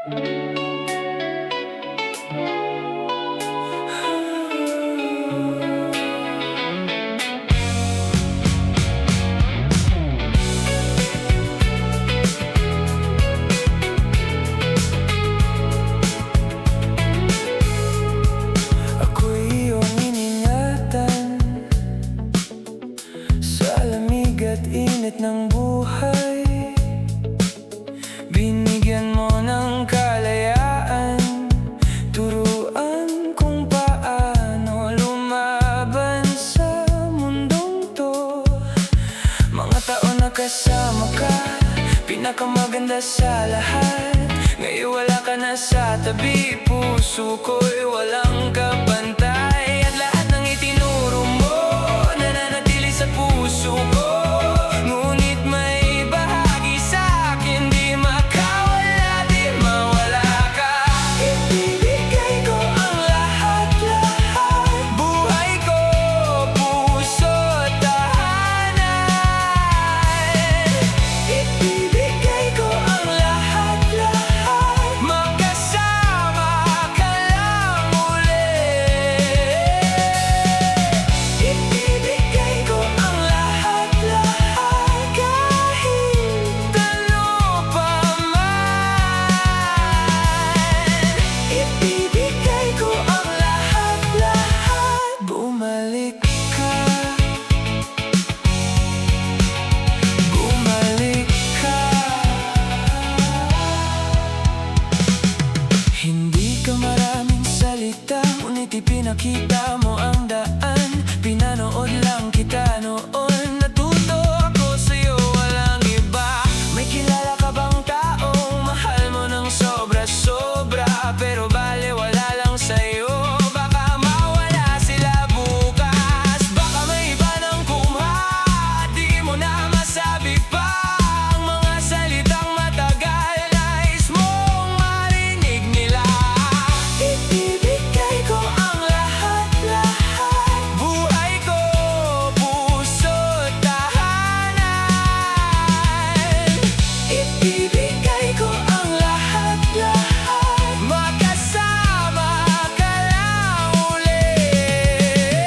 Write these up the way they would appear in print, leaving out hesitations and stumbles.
Ako'y iyong iningatan sa lamig at init ng buhay. Binigyan mo ng kalayaan, turuan kung paano lumaban sa mundong to. Mga taon na kasama ka, pinakamaganda sa lahat. Ngayon wala ka na sa tabi, puso ko'y walang kapantay. At lahat ng itinuro mo, nananatili sa puso ko. Ngunit may bahagi sa'kin di makawala, di mawala ka. Ibibigay ko ang lahat-lahat, buhay ko, puso at tahanan. Ibibigay ko ang lahat-lahat, magkasama ka lang ulit. Ibibigay ko ang lahat-lahat, kahit ano pa man. Ibibigay ko ang lahat-lahat, bumalik ka. Bumalik ka. Hindi ka maraming salita, ngunit ipinakita mo ang daan. Pinanood lang kita noon, natuto ako sa'yo, walang iba. May kilala ka bang taong mahal mo ng sobra-sobra, pero balewala lang sa'yo? Baka mawala sila bukas, baka may iba ng kumha, di mo na masabi pa ang mga salitang matagal nais mong marinig nila. Ibibigay ko ang lahat-lahat, buhay ko, puso at tahanan. Ibibigay ko ang lahat-lahat, magkasama ka lang ulit.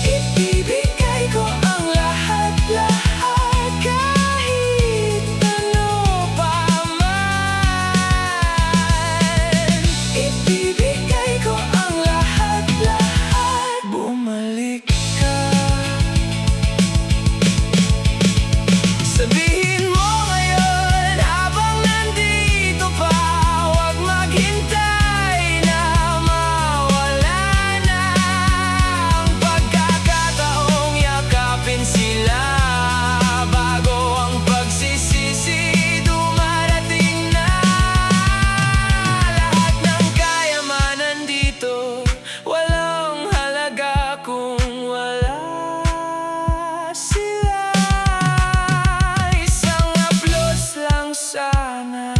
Ibibigay ko ang lahat-lahat, kahit ano pa man. Ibibigay ko ang lahat-lahat, bumalik ka. Sabihin mo ngayon habang nandito pa, huwag maghintay na mawala na ang pagkakataong yakapin sila, bago ang pagsisisi dumarating na. Lahat ng kayamanan dito, walang halaga kung wala sila. Isang haplos lang sana,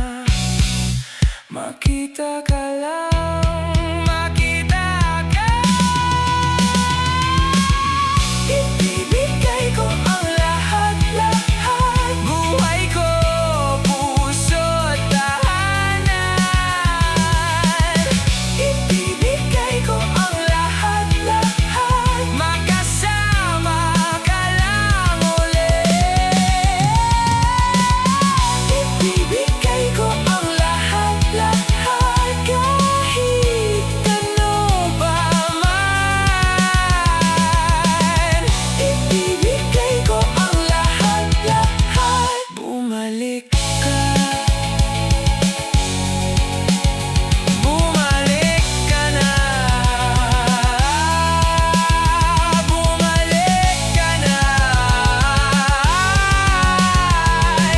makita ka lang, makita ka. Ibibigay ko ang lahat-lahat, buhay ko, puso at tahanan. Ibibigay ko ang lahat-lahat, magkasama ka lang ulit. Ibibigay ko ang lahat-lahat, kahit ano pa man. Ibibigay ko ang lahat-lahat, bumalik ka. Bumalik ka na. Bumalik ka na.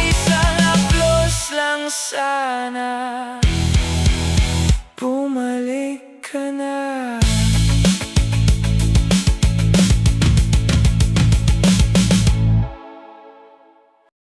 Isang haplos lang sana.